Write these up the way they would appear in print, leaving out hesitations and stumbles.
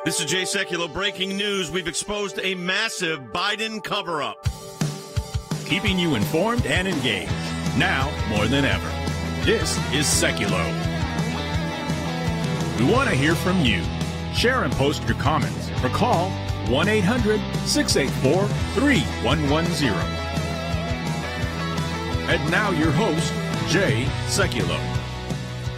This is Jay Sekulow. Breaking news. We've exposed a massive Biden cover-up. Keeping you informed and engaged. Now more than ever. This is Sekulow. We want to hear from you. Share and post your comments or call 1-800-684-3110. And now your host, Jay Sekulow.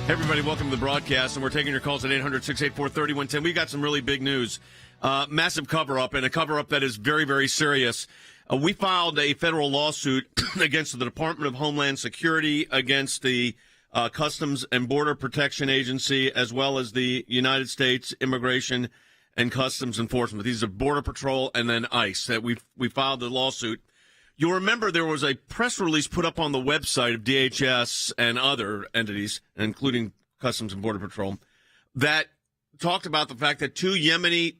Hey everybody, welcome to the broadcast, and we're taking your calls at 800-684-3110. We got some really big news. Massive cover-up, and a cover-up that is very, very serious. We filed a federal lawsuit against the Department of Homeland Security, against the Customs and Border Protection Agency, as well as the United States Immigration and Customs Enforcement. These are Border Patrol and then ICE. That we filed the lawsuit. You'll remember there was a press release put up on the website of DHS and other entities, including Customs and Border Patrol, that talked about the fact that two Yemeni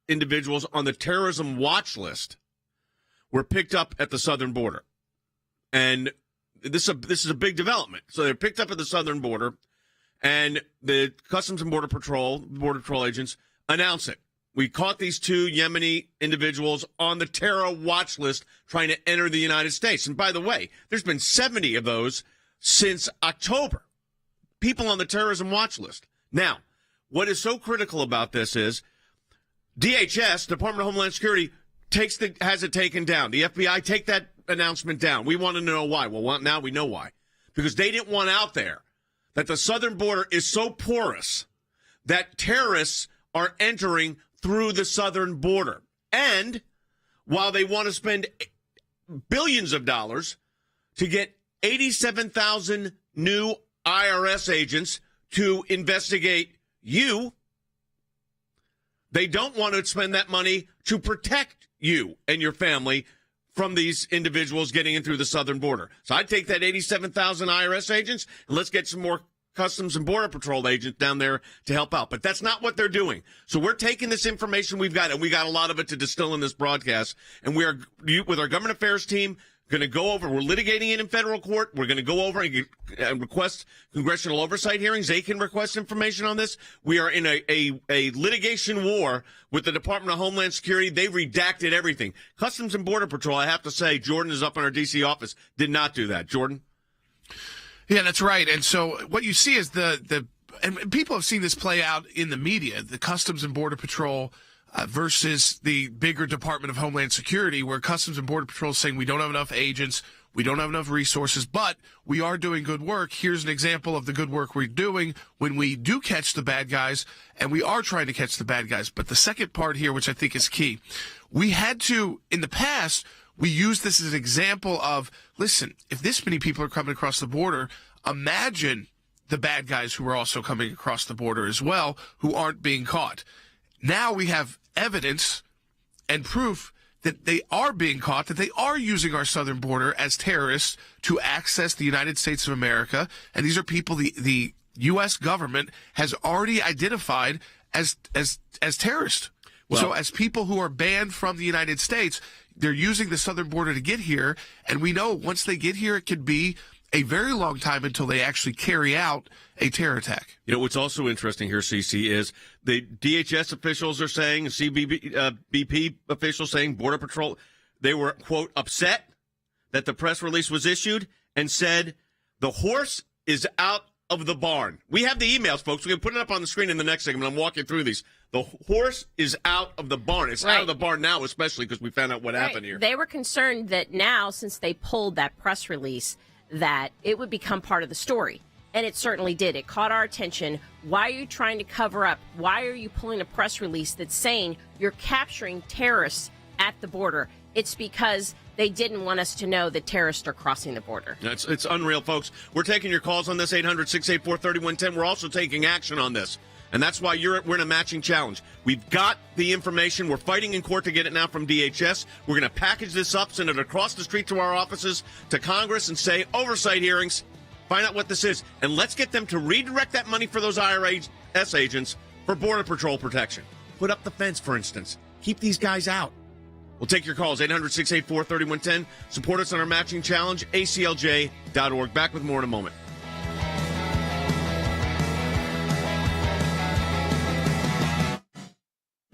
individuals on the terrorism watch list were picked up at the southern border. And this is a big development. So they're picked up at the southern border, and the Customs and Border Patrol agents announce it. We caught these two Yemeni individuals on the terror watch list trying to enter the United States. And by the way, there's been 70 of those since October. People on the terrorism watch list. Now, what is so critical about this is DHS, Department of Homeland Security, has it taken down. The FBI take that announcement down. We want to know why. Well, now we know why. Because they didn't want out there that the southern border is so porous that terrorists are entering through the southern border. And while they want to spend billions of dollars to get 87,000 new IRS agents to investigate you, they don't want to spend that money to protect you and your family from these individuals getting in through the southern border. So I'd take that 87,000 IRS agents and let's get some more Customs and Border Patrol agents down there to help out. But that's not what they're doing. So we're taking this information we've got, and we got a lot of it to distill in this broadcast, and we are, with our government affairs team, going to go over. We're litigating it in federal court. We're going to go over and request congressional oversight hearings. They can request information on this. We are in a litigation war with the Department of Homeland Security. They redacted everything. Customs and Border Patrol, I have to say, Jordan is up in our D.C. office, did not do that. Jordan? Yeah, that's right. And so what you see is and people have seen this play out in the media, the Customs and Border Patrol versus the bigger Department of Homeland Security, where Customs and Border Patrol is saying we don't have enough agents, we don't have enough resources, but we are doing good work. Here's an example of the good work we're doing when we do catch the bad guys, and we are trying to catch the bad guys. But the second part here, which I think is key, we had to, in the past, we use this as an example of, listen, if this many people are coming across the border, imagine the bad guys who are also coming across the border as well, who aren't being caught. Now we have evidence and proof that they are being caught, that they are using our southern border as terrorists to access the United States of America. And these are people the U.S. government has already identified as terrorists. Well, so as people who are banned from the United States, they're using the southern border to get here. And we know once they get here, it could be a very long time until they actually carry out a terror attack. You know, what's also interesting here, CC, is the DHS officials are saying, CBP officials saying, Border Patrol, they were, quote, upset that the press release was issued and said, the horse is out of the barn. We have the emails, folks. We're going to put it up on the screen in the next segment. I'm walking through these. The horse is out of the barn. It's out of the barn now, especially because we found out what happened here. They were concerned that now, since they pulled that press release, that it would become part of the story. And it certainly did. It caught our attention. Why are you trying to cover up? Why are you pulling a press release that's saying you're capturing terrorists at the border? It's because they didn't want us to know that terrorists are crossing the border. It's unreal, folks. We're taking your calls on this, 800-684-3110. We're also taking action on this. And that's why we're in a matching challenge. We've got the information. We're fighting in court to get it now from DHS. We're going to package this up, send it across the street to our offices, to Congress, and say, oversight hearings, find out what this is. And let's get them to redirect that money for those IRS agents for Border Patrol protection. Put up the fence, for instance. Keep these guys out. We'll take your calls, 800-684-3110. Support us on our matching challenge, ACLJ.org. Back with more in a moment.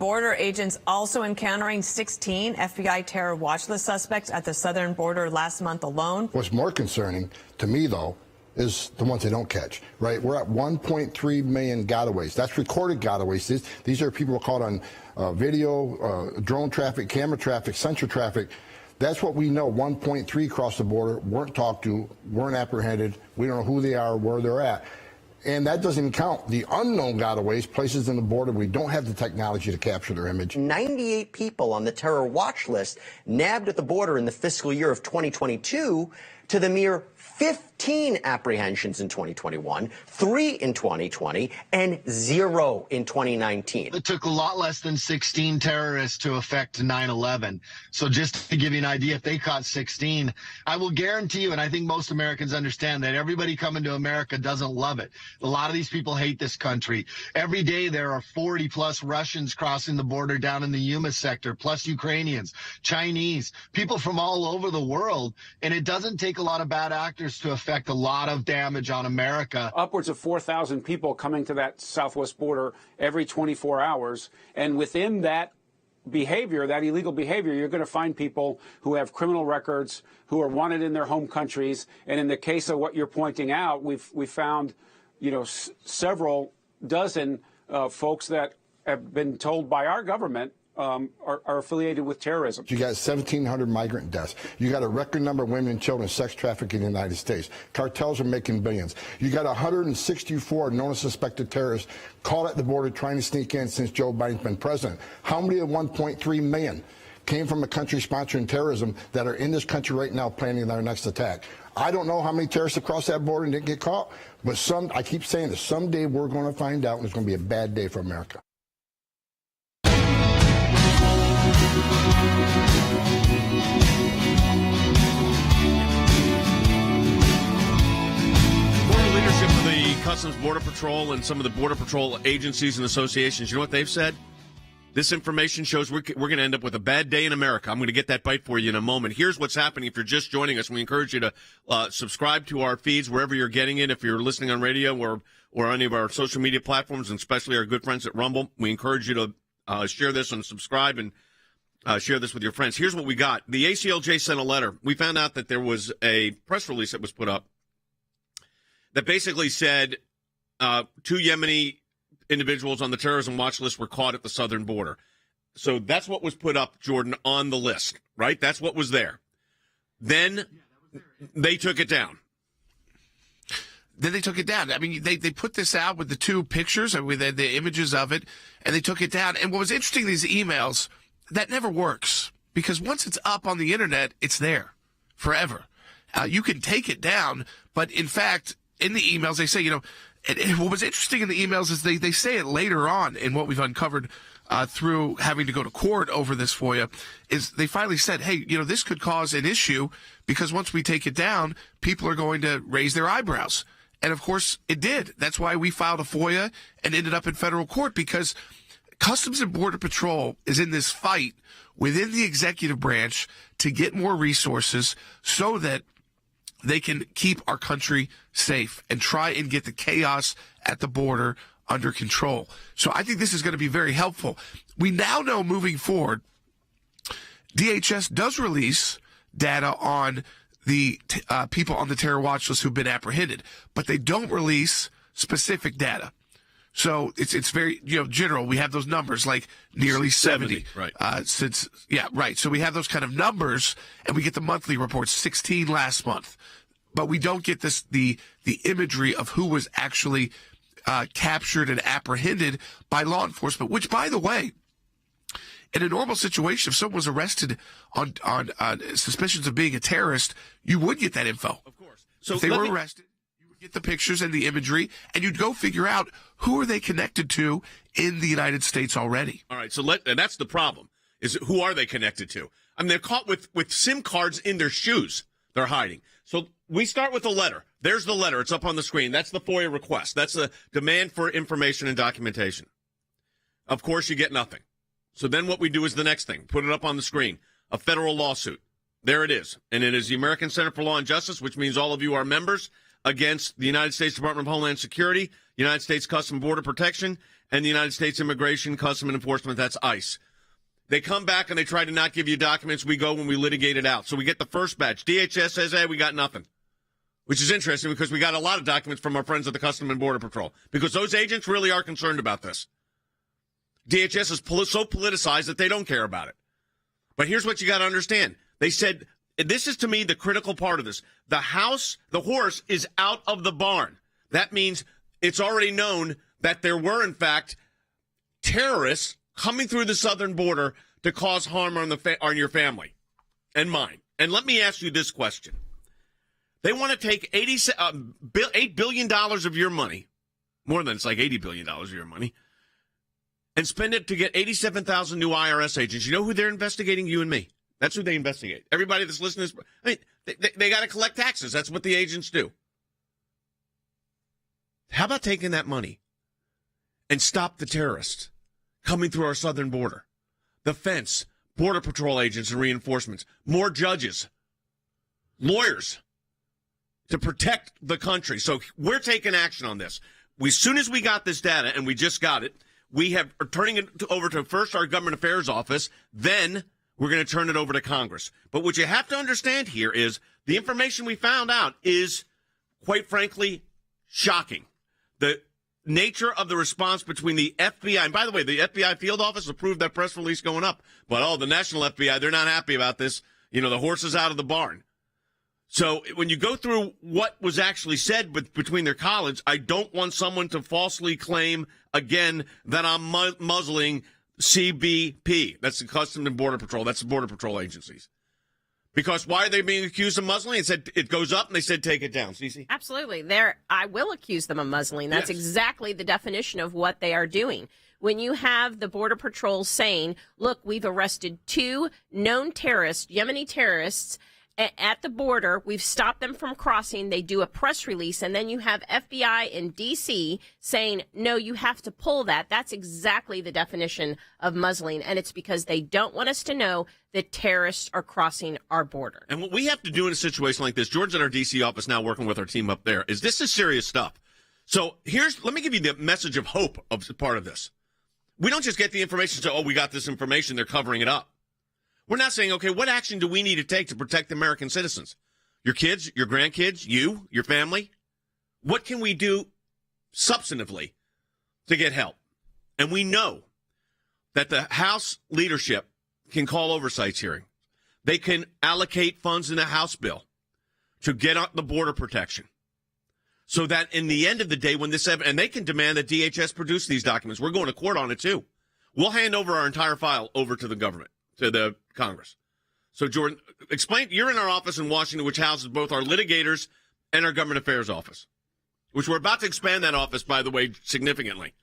border agents also encountering 16 FBI terror watch list suspects at the southern border last month alone. What's more concerning to me, though, is the ones they don't catch, right? We're at 1.3 million gotaways. That's recorded gotaways. These are people caught on video, drone traffic, camera traffic, sensor traffic. That's what we know. 1.3 crossed the border, weren't talked to, weren't apprehended. We don't know who they are, where they're at. And that doesn't even count the unknown gotaways, places in the border we don't have the technology to capture their image. 98 people on the terror watch list nabbed at the border in the fiscal year of 2022 to the mere 15 apprehensions in 2021, 3 in 2020, and 0 in 2019. It took a lot less than 16 terrorists to affect 9/11. So just to give you an idea, if they caught 16, I will guarantee you, and I think most Americans understand that everybody coming to America doesn't love it. A lot of these people hate this country. Every day there are 40 plus Russians crossing the border down in the Yuma sector, plus Ukrainians, Chinese, people from all over the world. And it doesn't take a lot of bad actors to affect a lot of damage on America. Upwards of 4,000 people coming to that southwest border every 24 hours. And within that behavior, that illegal behavior, you're going to find people who have criminal records, who are wanted in their home countries. And in the case of what you're pointing out, we found, several dozen folks that have been told by our government are affiliated with terrorism. You got 1,700 migrant deaths. You got a record number of women and children sex trafficked in the United States. Cartels are making billions. You got 164 known as suspected terrorists caught at the border trying to sneak in since Joe Biden's been president. How many of the 1.3 million came from a country sponsoring terrorism that are in this country right now planning their next attack? I don't know how many terrorists have crossed that border and didn't get caught, but I keep saying this, someday we're going to find out, and it's going to be a bad day for America. Former leadership of the Customs Border Patrol and some of the Border Patrol agencies and associations, you know what they've said? This information shows we're going to end up with a bad day in America. I'm going to get that bite for you in a moment. Here's what's happening. If you're just joining us, we encourage you to subscribe to our feeds wherever you're getting it. If you're listening on radio or any of our social media platforms, and especially our good friends at Rumble, we encourage you to share this and subscribe and share this with your friends. Here's what we got. The ACLJ sent a letter. We found out that there was a press release that was put up that basically said 2 Yemeni individuals on the terrorism watch list were caught at the southern border. So that's what was put up, Jordan, on the list, right? That's what was there. Then they took it down. Then they took it down. I mean, they put this out with the 2 pictures and with the images of it, and they took it down. And what was interesting, these emails, that never works, because once it's up on the internet, it's there forever. You can take it down, but in fact, in the emails, they say, and what was interesting in the emails is they say it later on in what we've uncovered through having to go to court over this FOIA, is they finally said, hey, this could cause an issue because once we take it down, people are going to raise their eyebrows. And of course, it did. That's why we filed a FOIA and ended up in federal court, because Customs and Border Patrol is in this fight within the executive branch to get more resources so that they can keep our country safe and try and get the chaos at the border under control. So I think this is going to be very helpful. We now know moving forward, DHS does release data on the people on the terror watch list who've been apprehended, but they don't release specific data. So it's very, general. We have those numbers like nearly 70. Right. So we have those kind of numbers, and we get the monthly reports, 16 last month. But we don't get the imagery of who was actually captured and apprehended by law enforcement, which, by the way, in a normal situation, if someone was arrested on suspicions of being a terrorist, you would get that info. Of course. So if they were arrested, you would get the pictures and the imagery, and you'd go figure out who are they connected to in the United States already. All right, and that's the problem, is who are they connected to? I mean, they're caught with SIM cards in their shoes they're hiding. So we start with the letter. There's the letter. It's up on the screen. That's the FOIA request. That's the demand for information and documentation. Of course, you get nothing. So then what we do is the next thing. Put it up on the screen. A federal lawsuit. There it is. And it is the American Center for Law and Justice, which means all of you are members, against the United States Department of Homeland Security, United States Customs and Border Protection, and the United States Immigration Customs Enforcement, that's ICE. They come back and they try to not give you documents. We go when we litigate it out. So we get the first batch. DHS says, hey, we got nothing, which is interesting because we got a lot of documents from our friends at the Customs and Border Patrol because those agents really are concerned about this. DHS is so politicized that they don't care about it. But here's what you got to understand. They said, this is to me the critical part of this. The horse is out of the barn. That means it's already known that there were, in fact, terrorists coming through the southern border to cause harm on your family and mine. And let me ask you this question. They want to take $8 billion of your money, more than it's like $80 billion of your money, and spend it to get 87,000 new IRS agents. You know who they're investigating? You and me. That's who they investigate. Everybody that's listening to this, I mean, they got to collect taxes. That's what the agents do. How about taking that money and stop the terrorists coming through our southern border? The fence, Border Patrol agents and reinforcements, more judges, lawyers to protect the country. So we're taking action on this. As soon as we got this data, and we just got it, are turning it over to first our government affairs office, then we're going to turn it over to Congress. But what you have to understand here is the information we found out is, quite frankly, shocking. The nature of the response between the FBI, and by the way, the FBI field office approved that press release going up, but the national FBI, they're not happy about this. You know, the horse is out of the barn. So when you go through what was actually said between their colleagues, I don't want someone to falsely claim, again, that I'm muzzling CBP. That's the Customs and Border Patrol. That's the Border Patrol agencies. Because why are they being accused of muzzling? It said it goes up, and they said take it down. Cece? Absolutely. I will accuse them of muzzling. That's Yes. exactly the definition of what they are doing. When you have the Border Patrol saying, look, we've arrested 2 known terrorists, Yemeni terrorists, at the border, we've stopped them from crossing. They do a press release, and then you have FBI in D.C. saying, no, you have to pull that. That's exactly the definition of muzzling, and it's because they don't want us to know that terrorists are crossing our border. And what we have to do in a situation like this, George's at our D.C. office now working with our team up there, is this is serious stuff. So let me give you the message of hope of part of this. We don't just get the information and say, we got this information, they're covering it up. We're not saying, okay, what action do we need to take to protect American citizens? Your kids, your grandkids, you, your family? What can we do substantively to get help? And we know that the House leadership can call oversight hearing. They can allocate funds in the House bill to get on the border protection. So that in the end of the day, when this, and they can demand that DHS produce these documents. We're going to court on it too. We'll hand over our entire file over to the government, to the Congress. So, Jordan, explain. You're in our office in Washington, which houses both our litigators and our government affairs office, which we're about to expand that office, by the way, significantly.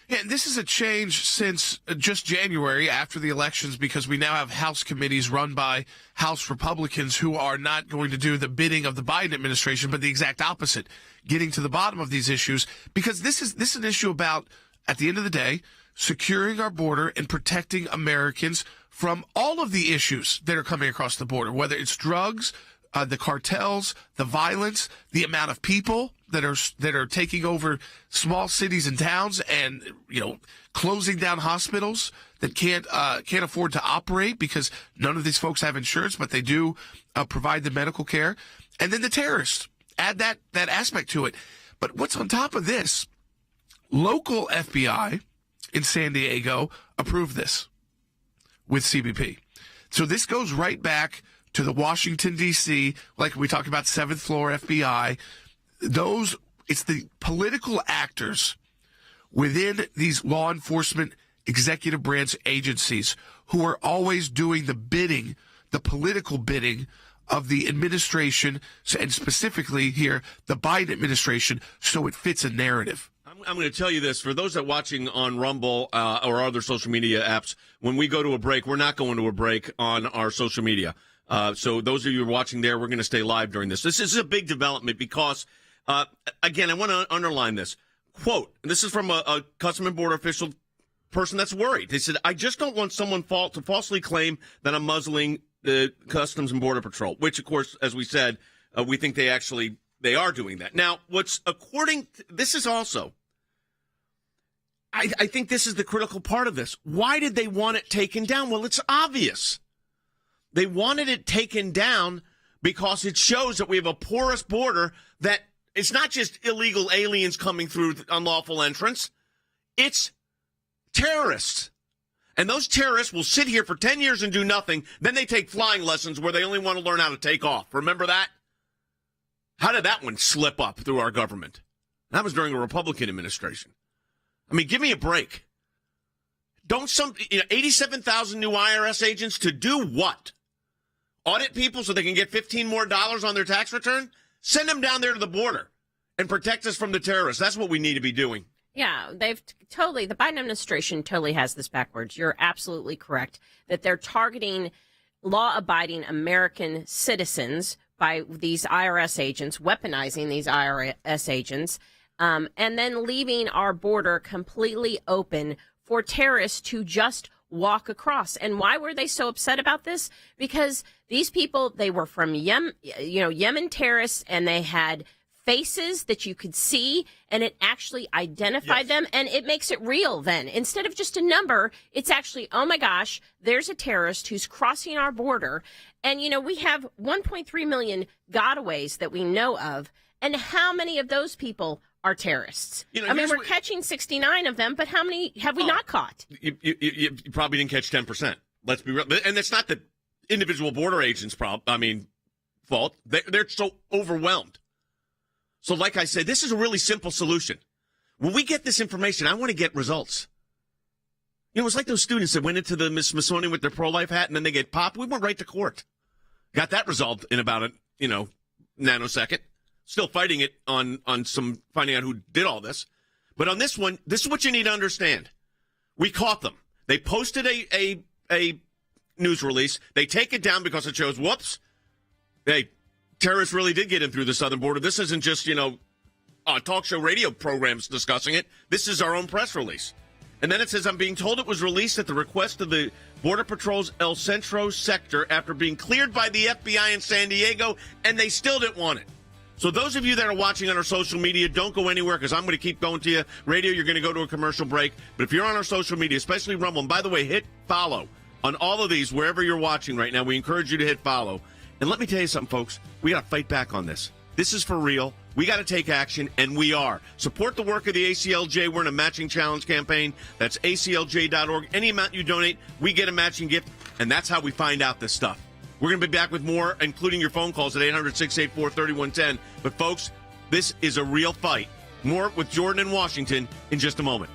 Yeah, and this is a change since just January after the elections because we now have House committees run by House Republicans who are not going to do the bidding of the Biden administration, but the exact opposite, getting to the bottom of these issues because this is an issue about, at the end of the day, securing our border and protecting Americans from all of the issues that are coming across the border, whether it's drugs, the cartels, the violence, the amount of people that are taking over small cities and towns and, closing down hospitals that can't afford to operate because none of these folks have insurance, but they do provide the medical care. And then the terrorists, add that aspect to it. But what's on top of this, local FBI in San Diego approved this with CBP. So this goes right back to the Washington, D.C., like we talked about 7th floor FBI. It's the political actors within these law enforcement executive branch agencies who are always doing the political bidding of the administration, and specifically here, the Biden administration, so it fits a narrative. I'm going to tell you this. For those that are watching on Rumble or other social media apps, when we go to a break, we're not going to a break on our social media. So those of you who are watching there, we're going to stay live during this. This is a big development because, again, I want to underline this. Quote, and this is from a Customs and Border official person that's worried. They said, I just don't want someone to falsely claim that I'm muzzling the Customs and Border Patrol, which, of course, as we said, we think they are doing that. Now, this is also, I think this is the critical part of this. Why did they want it taken down? Well, it's obvious. They wanted it taken down because it shows that we have a porous border, that it's not just illegal aliens coming through unlawful entrance. It's terrorists. And those terrorists will sit here for 10 years and do nothing. Then they take flying lessons where they only want to learn how to take off. Remember that? How did that one slip up through our government? That was during a Republican administration. I mean, give me a break. Don't 87,000 new IRS agents to do what? Audit people so they can get $15 more on their tax return? Send them down there to the border and protect us from the terrorists. That's what we need to be doing. Yeah, the Biden administration totally has this backwards. You're absolutely correct that they're targeting law-abiding American citizens by these IRS agents, weaponizing these IRS agents, and then leaving our border completely open for terrorists to just walk across. And why were they so upset about this? Because these people, they were from Yemen terrorists, and they had faces that you could see, and it actually identified them, and it makes it real then. Instead of just a number, it's actually, oh my gosh, there's a terrorist who's crossing our border. And, we have 1.3 million gotaways that we know of, and how many of those people are terrorists? We're catching 69 of them, but how many have we not caught? You probably didn't catch 10%. Let's be real. And it's not the individual border agents' fault. They're so overwhelmed. So like I said, this is a really simple solution. When we get this information, I want to get results. It's like those students that went into the Smithsonian with their pro-life hat and then they get popped. We went right to court. Got that resolved in about a, nanosecond. Still fighting it on some finding out who did all this. But on this one, this is what you need to understand. We caught them. They posted a news release. They take it down because it shows, whoops, hey, terrorists really did get in through the southern border. This isn't just, talk show radio programs discussing it. This is our own press release. And then it says, I'm being told it was released at the request of the Border Patrol's El Centro sector after being cleared by the FBI in San Diego, and they still didn't want it. So those of you that are watching on our social media, don't go anywhere because I'm going to keep going to you. Radio, you're going to go to a commercial break. But if you're on our social media, especially Rumble, and by the way, hit follow on all of these, wherever you're watching right now. We encourage you to hit follow. And let me tell you something, folks. We got to fight back on this. This is for real. We got to take action, and we are. Support the work of the ACLJ. We're in a matching challenge campaign. That's aclj.org. Any amount you donate, we get a matching gift, and that's how we find out this stuff. We're going to be back with more, including your phone calls at 800-684-3110. But, folks, this is a real fight. More with Jordan in Washington in just a moment.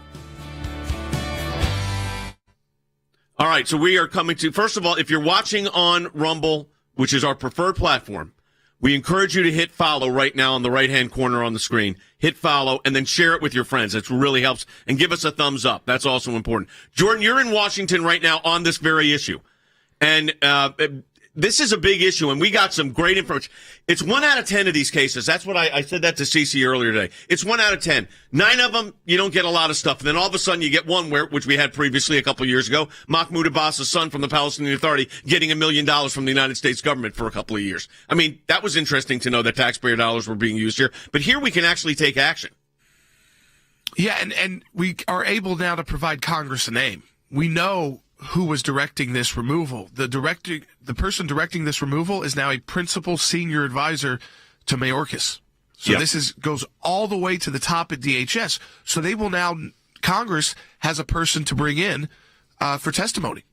All right, so we are coming to, first of all, if you're watching on Rumble, which is our preferred platform, we encourage you to hit follow right now on the right-hand corner on the screen. Hit follow and then share it with your friends. It really helps. And give us a thumbs up. That's also important. Jordan, you're in Washington right now on this very issue. And this is a big issue, and we got some great information. It's 1 out of 10 of these cases. That's what I said that to Cece earlier today. It's 1 out of 10. 9 of them, you don't get a lot of stuff. And then all of a sudden you get one which we had previously a couple of years ago, Mahmoud Abbas's son from the Palestinian Authority getting $1 million from the United States government for a couple of years. I mean, that was interesting to know that taxpayer dollars were being used here. But here we can actually take action. Yeah, and we are able now to provide Congress a name. We know who was directing this removal. The person directing this removal is now a principal senior advisor to Mayorkas. So This goes all the way to the top at DHS. So they will now, Congress has a person to bring in for testimony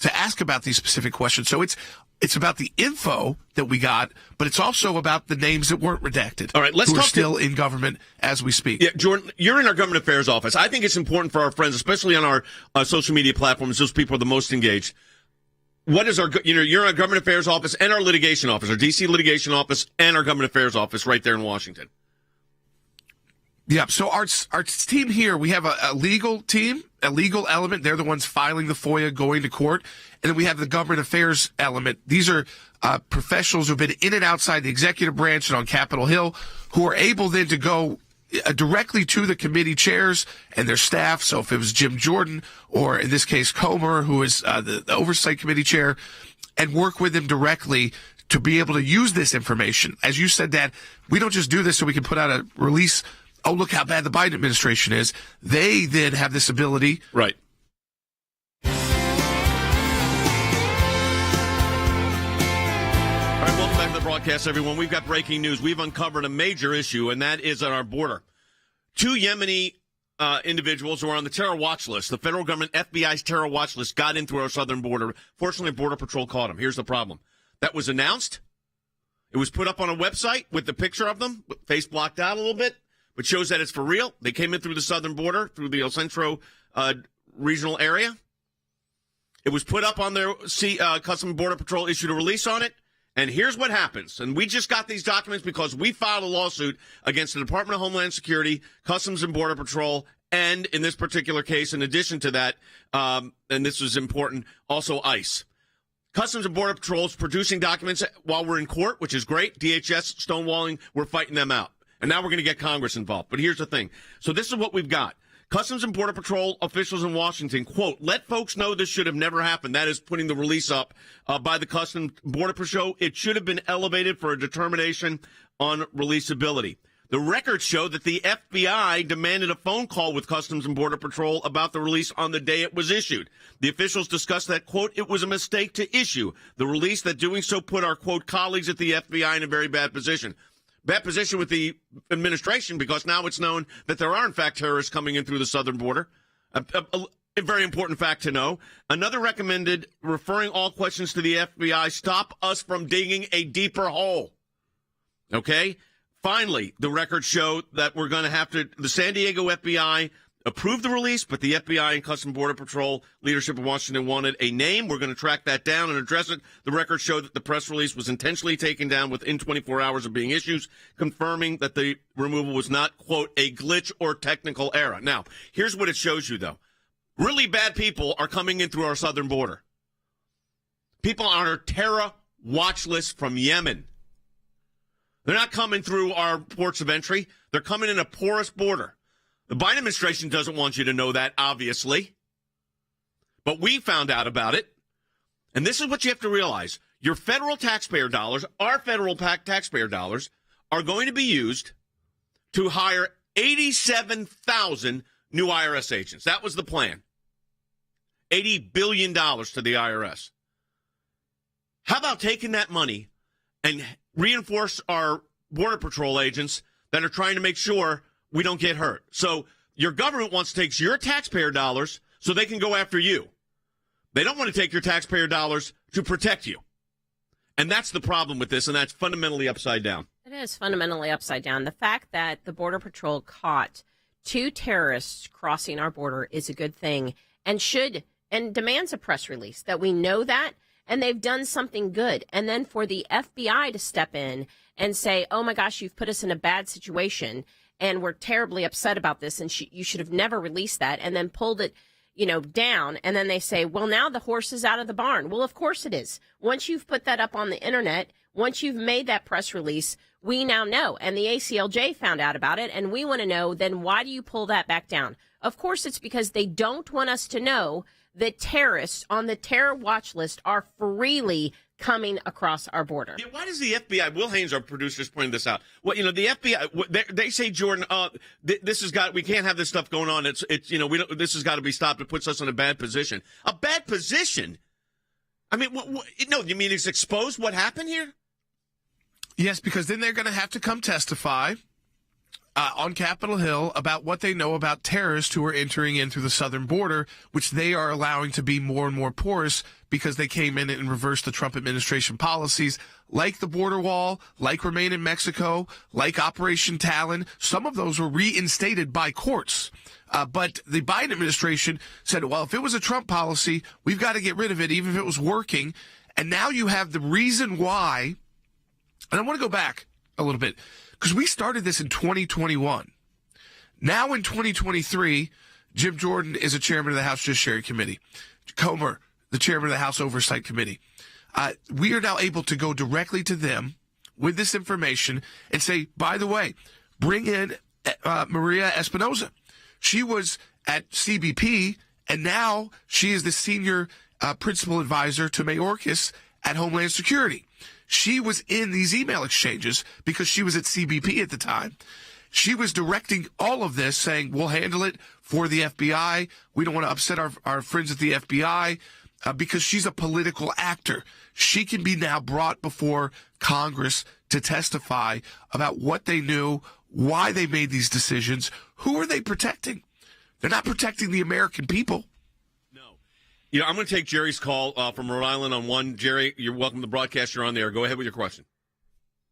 to ask about these specific questions. So it's about the info that we got, but it's also about the names that weren't redacted. All right, let's who talk are still in government as we speak. Yeah, Jordan, you're in our government affairs office. I think it's important for our friends, especially on our social media platforms, those people are the most engaged. What is you're in our government affairs office and our litigation office, our DC litigation office and our government affairs office right there in Washington. Yeah, so our team here, we have a legal team, a legal element. They're the ones filing the FOIA, going to court. And then we have the government affairs element. These are professionals who've been in and outside the executive branch and on Capitol Hill who are able then to go directly to the committee chairs and their staff. So if it was Jim Jordan or in this case Comer, who is the oversight committee chair, and work with them directly to be able to use this information. As you said, Dad, we don't just do this so we can put out a release oh, look how bad the Biden administration is. They then have this ability. Right. All right, welcome back to the broadcast, everyone. We've got breaking news. We've uncovered a major issue, and that is on our border. 2 Yemeni individuals who are on the terror watch list. The federal government, FBI's terror watch list, got in through our southern border. Fortunately, Border Patrol caught them. Here's the problem. That was announced. It was put up on a website with the picture of them, face blocked out a little bit, but shows that it's for real. They came in through the southern border, through the El Centro regional area. It was put up on their Customs and Border Patrol issued a release on it. And here's what happens. And we just got these documents because we filed a lawsuit against the Department of Homeland Security, Customs and Border Patrol, and in this particular case, in addition to that, and this is important, also ICE. Customs and Border Patrol is producing documents while we're in court, which is great. DHS stonewalling, we're fighting them out. And now we're going to get Congress involved. But here's the thing. So this is what we've got. Customs and Border Patrol officials in Washington, quote, let folks know this should have never happened. That is putting the release up by the Customs Border Patrol. It should have been elevated for a determination on releasability. The records show that the FBI demanded a phone call with Customs and Border Patrol about the release on the day it was issued. The officials discussed that, quote, it was a mistake to issue the release, that doing so put our, quote, colleagues at the FBI in a very bad position. Bad position with the administration because now it's known that there are, in fact, terrorists coming in through the southern border. A very important fact to know. Another recommended referring all questions to the FBI, stop us from digging a deeper hole. Okay? Finally, the records show that we're going to have to, the San Diego FBI approved the release, but the FBI and Customs Border Patrol leadership in Washington wanted a name. We're going to track that down and address it. The records show that the press release was intentionally taken down within 24 hours of being issued, confirming that the removal was not, quote, a glitch or technical error. Now, here's what it shows you, though. Really bad people are coming in through our southern border. People on our terror watch list from Yemen. They're not coming through our ports of entry. They're coming in a porous border. The Biden administration doesn't want you to know that, obviously. But we found out about it. And this is what you have to realize. Your federal taxpayer dollars, our federal taxpayer dollars, are going to be used to hire 87,000 new IRS agents. That was the plan. $80 billion to the IRS. How about taking that money and reinforce our Border Patrol agents that are trying to make sure we don't get hurt? So your government wants to take your taxpayer dollars so they can go after you. They don't want to take your taxpayer dollars to protect you. And that's the problem with this, and that's fundamentally upside down. It is fundamentally upside down. The fact that the Border Patrol caught 2 terrorists crossing our border is a good thing and demands a press release that we know that, and they've done something good. And then for the FBI to step in and say, oh my gosh, you've put us in a bad situation, and we're terribly upset about this, and you should have never released that, and then pulled it, down. And then they say, well, now the horse is out of the barn. Well, of course it is. Once you've put that up on the internet, once you've made that press release, we now know. And the ACLJ found out about it, and we want to know, then why do you pull that back down? Of course, it's because they don't want us to know that terrorists on the terror watch list are freely coming across our border. Yeah, why does the FBI, Will Haynes, our producer, is pointing this out. Well, the FBI, they say, Jordan, we can't have this stuff going on. This has got to be stopped. It puts us in a bad position. A bad position? I mean, no, you mean it's exposed what happened here? Yes, because then they're going to have to come testify on Capitol Hill about what they know about terrorists who are entering in through the southern border, which they are allowing to be more and more porous because they came in and reversed the Trump administration policies, like the border wall, like Remain in Mexico, like Operation Talon. Some of those were reinstated by courts. But the Biden administration said, well, if it was a Trump policy, we've got to get rid of it, even if it was working. And now you have the reason why. And I want to go back a little bit, because we started this in 2021. Now in 2023, Jim Jordan is a chairman of the House Judiciary Committee. Comer, the chairman of the House Oversight Committee. We are now able to go directly to them with this information and say, by the way, bring in Maria Espinoza. She was at CBP, and now she is the senior principal advisor to Mayorkas at Homeland Security. She was in these email exchanges because she was at CBP at the time. She was directing all of this, saying, we'll handle it for the FBI. We don't want to upset our friends at the FBI because she's a political actor. She can be now brought before Congress to testify about what they knew, why they made these decisions. Who are they protecting? They're not protecting the American people. No. You know, I'm going to take Jerry's call from Rhode Island on one. Jerry, you're welcome to the broadcast. You're on there. Go ahead with your question.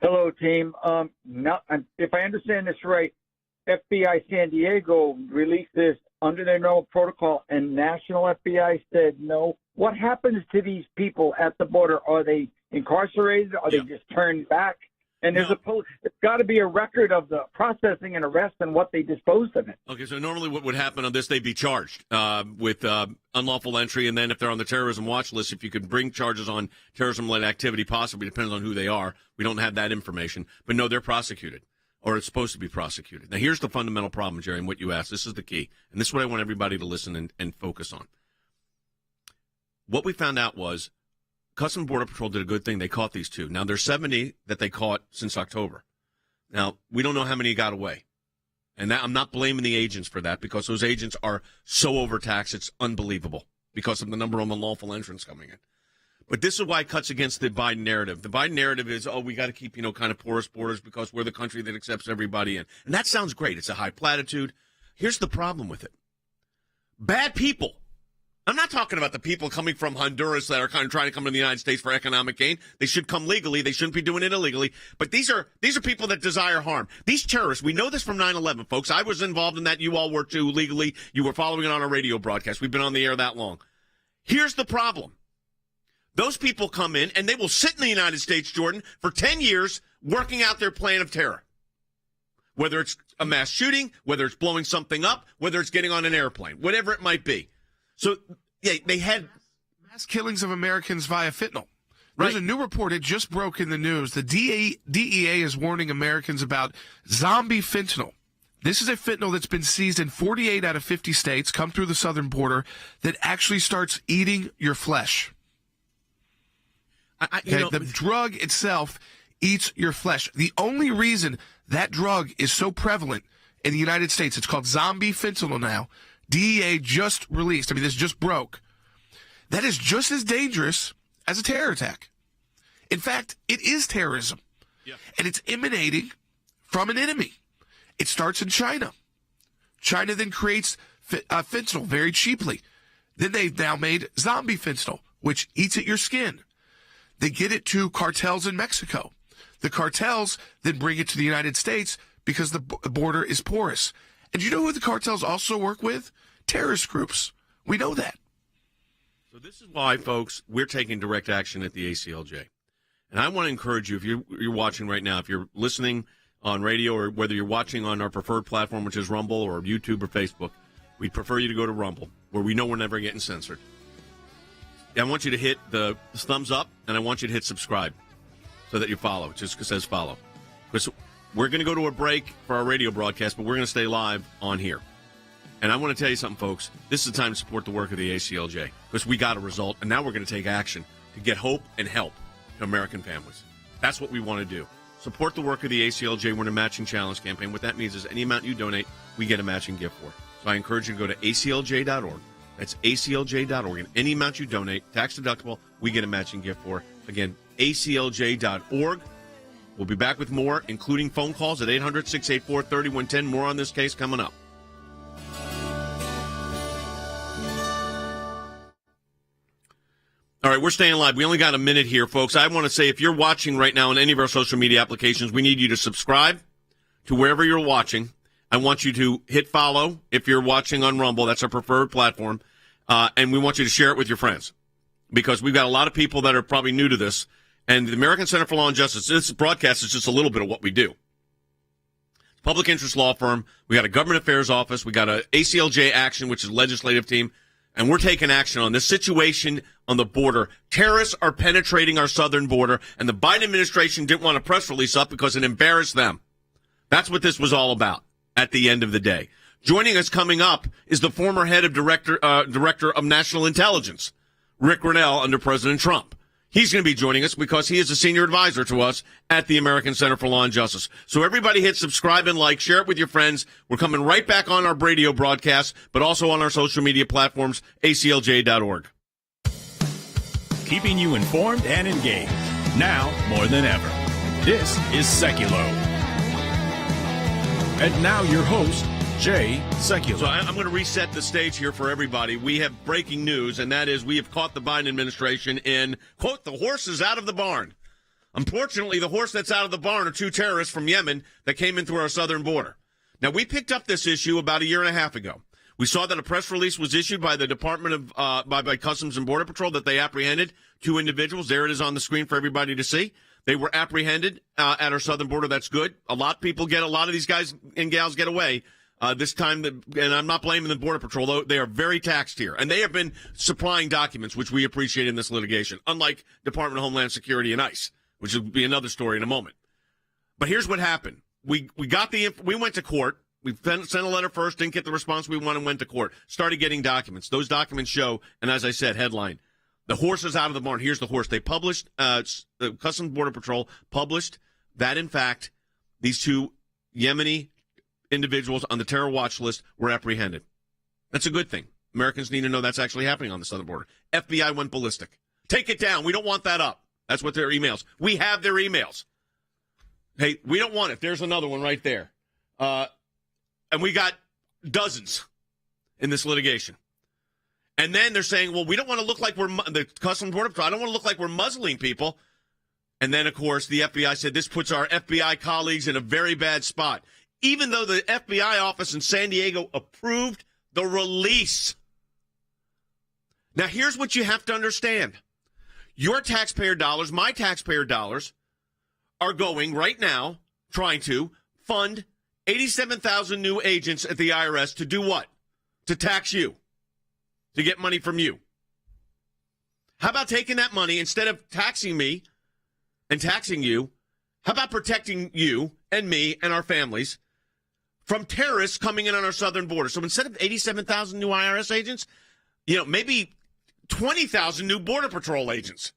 Hello, team. If I understand this right, FBI San Diego released this under their normal protocol, and national FBI said no. What happens to these people at the border? Are they incarcerated? Are they just turned back? And there's it's got to be a record of the processing and arrest and what they disposed of it. Okay, so normally what would happen on this, they'd be charged with unlawful entry, and then if they're on the terrorism watch list, if you could bring charges on terrorism-related activity, possibly depends on who they are. We don't have that information. But no, they're prosecuted, or it's supposed to be prosecuted. Now, here's the fundamental problem, Jerry, and what you asked. This is the key, and this is what I want everybody to listen and focus on. What we found out was Customs and Border Patrol did a good thing. They caught these two. Now, there's 70 that they caught since October. Now, we don't know how many got away. And that, I'm not blaming the agents for that because those agents are so overtaxed, it's unbelievable because of the number of unlawful entrants coming in. But this is why it cuts against the Biden narrative. The Biden narrative is, we got to keep, kind of porous borders because we're the country that accepts everybody in. And that sounds great. It's a high platitude. Here's the problem with it. Bad people. I'm not talking about the people coming from Honduras that are kind of trying to come to the United States for economic gain. They should come legally. They shouldn't be doing it illegally. But these are people that desire harm. These terrorists, we know this from 9/11, folks. I was involved in that. You all were too legally. You were following it on our radio broadcast. We've been on the air that long. Here's the problem. Those people come in, and they will sit in the United States, Jordan, for 10 years working out their plan of terror. Whether it's a mass shooting, whether it's blowing something up, whether it's getting on an airplane, whatever it might be. So, yeah, they had mass killings of Americans via fentanyl. There's a new report. It just broke in the news. The DEA is warning Americans about zombie fentanyl. This is a fentanyl that's been seized in 48 out of 50 states, come through the southern border, that actually starts eating your flesh. The drug itself eats your flesh. The only reason that drug is so prevalent in the United States, it's called zombie fentanyl now. DEA just released, this just broke. That is just as dangerous as a terror attack. In fact, it is terrorism. Yeah. And it's emanating from an enemy. It starts in China. China then creates fentanyl very cheaply. Then they've now made zombie fentanyl, which eats at your skin. They get it to cartels in Mexico. The cartels then bring it to the United States because the border is porous. And you know who the cartels also work with? Terrorist groups. We know that. So this is why, folks, we're taking direct action at the ACLJ. And I want to encourage you, if you're watching right now, if you're listening on radio or whether you're watching on our preferred platform, which is Rumble or YouTube or Facebook, we'd prefer you to go to Rumble, where we know we're never getting censored. I want you to hit the thumbs up, and I want you to hit subscribe so that you follow. It just says follow. Because we're going to go to a break for our radio broadcast, but we're going to stay live on here. And I want to tell you something, folks. This is the time to support the work of the ACLJ because we got a result, and now we're going to take action to get hope and help to American families. That's what we want to do. Support the work of the ACLJ. We're in a matching challenge campaign. What that means is any amount you donate, we get a matching gift for. So I encourage you to go to aclj.org. That's aclj.org. And any amount you donate, tax deductible, we get a matching gift for. Again, aclj.org. We'll be back with more, including phone calls at 800-684-3110. More on this case coming up. All right, we're staying live. We only got a minute here, folks. I want to say if you're watching right now on any of our social media applications, we need you to subscribe to wherever you're watching. I want you to hit follow if you're watching on Rumble. That's our preferred platform. And we want you to share it with your friends because we've got a lot of people that are probably new to this. And the American Center for Law and Justice, this broadcast is just a little bit of what we do. Public interest law firm. We got a government affairs office. We got a ACLJ action, which is a legislative team. And we're taking action on this situation on the border. Terrorists are penetrating our southern border, and the Biden administration didn't want a press release up because it embarrassed them. That's what this was all about at the end of the day. Joining us coming up is the former head of Director of National Intelligence, Rick Grenell, under President Trump. He's going to be joining us because he is a senior advisor to us at the American Center for Law and Justice. So everybody hit subscribe and like, share it with your friends. We're coming right back on our radio broadcast, but also on our social media platforms, aclj.org. Keeping you informed and engaged. Now more than ever. This is Sekulow. And now your host, Jay Sekulow. So I'm going to reset the stage here for everybody. We have breaking news, and that is we have caught the Biden administration in, quote, the horse is out of the barn. Unfortunately, the horse that's out of the barn are 2 terrorists from Yemen that came in through our southern border. Now, we picked up this issue about a year and a half ago. We saw that a press release was issued by the Department of by Customs and Border Patrol that they apprehended 2 individuals. There it is on the screen for everybody to see. They were apprehended at our southern border. That's good. A lot of these guys and gals get away. This time, and I'm not blaming the Border Patrol, though they are very taxed here. And they have been supplying documents, which we appreciate in this litigation, unlike Department of Homeland Security and ICE, which will be another story in a moment. But here's what happened. We went to court. We sent a letter first, didn't get the response we wanted, and went to court. Started getting documents. Those documents show, and as I said, headline, the horse is out of the barn. Here's the horse. They published, the Customs Border Patrol published that, in fact, these 2 Yemeni individuals on the terror watch list were apprehended. That's a good thing. Americans need to know that's actually happening on the southern border. FBI went ballistic. Take it down. We don't want that up. That's what their emails. We have their emails. Hey, we don't want it. There's another one right there. And we got dozens in this litigation. And then they're saying, well, we don't want to look like we're the Customs Border Patrol. I don't want to look like we're muzzling people. And then, of course, the FBI said this puts our FBI colleagues in a very bad spot. Even though the FBI office in San Diego approved the release. Now, here's what you have to understand. Your taxpayer dollars, my taxpayer dollars, are going right now, trying to fund 87,000 new agents at the IRS to do what? To tax you. To get money from you. How about taking that money, instead of taxing me and taxing you, how about protecting you and me and our families from terrorists coming in on our southern border? So instead of 87,000 new IRS agents, maybe 20,000 new Border Patrol agents.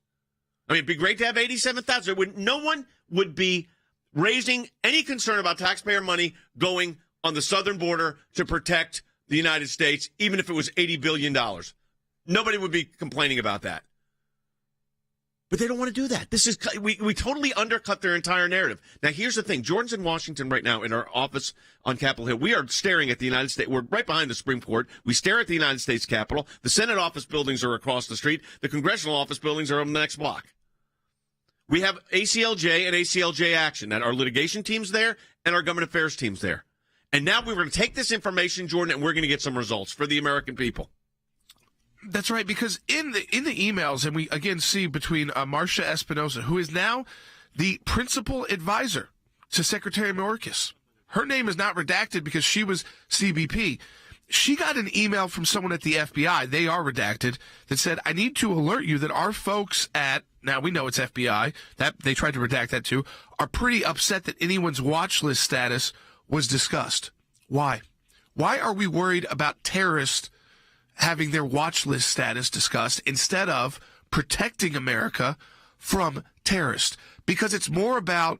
I mean, it'd be great to have 87,000. No one would be raising any concern about taxpayer money going on the southern border to protect the United States, even if it was $80 billion. Nobody would be complaining about that. But they don't want to do that. We totally undercut their entire narrative. Now, here's the thing. Jordan's in Washington right now in our office on Capitol Hill. We are staring at the United States. We're right behind the Supreme Court. We stare at the United States Capitol. The Senate office buildings are across the street. The congressional office buildings are on the next block. We have ACLJ and ACLJ action. That our litigation team's there and our government affairs team's there. And now we're going to take this information, Jordan, and we're going to get some results for the American people. That's right, because in the emails, and we again see between Marcia Espinosa, who is now the principal advisor to Secretary Mayorkas. Her name is not redacted because she was CBP. She got an email from someone at the FBI, they are redacted, that said, I need to alert you that our folks at, now we know it's FBI, that they tried to redact that too, are pretty upset that anyone's watch list status was discussed. Why? Why are we worried about terrorists having their watch list status discussed instead of protecting America from terrorists? Because it's more about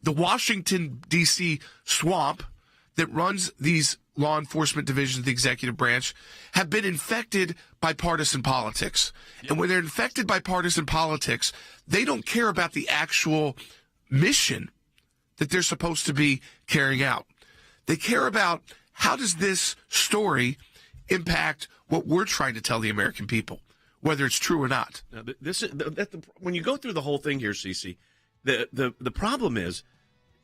the Washington, D.C. swamp that runs these law enforcement divisions of the executive branch have been infected by partisan politics. And when they're infected by partisan politics, they don't care about the actual mission that they're supposed to be carrying out. They care about how does this story impact what we're trying to tell the American people, whether it's true or not. Now, when you go through the whole thing here, Cece, the problem is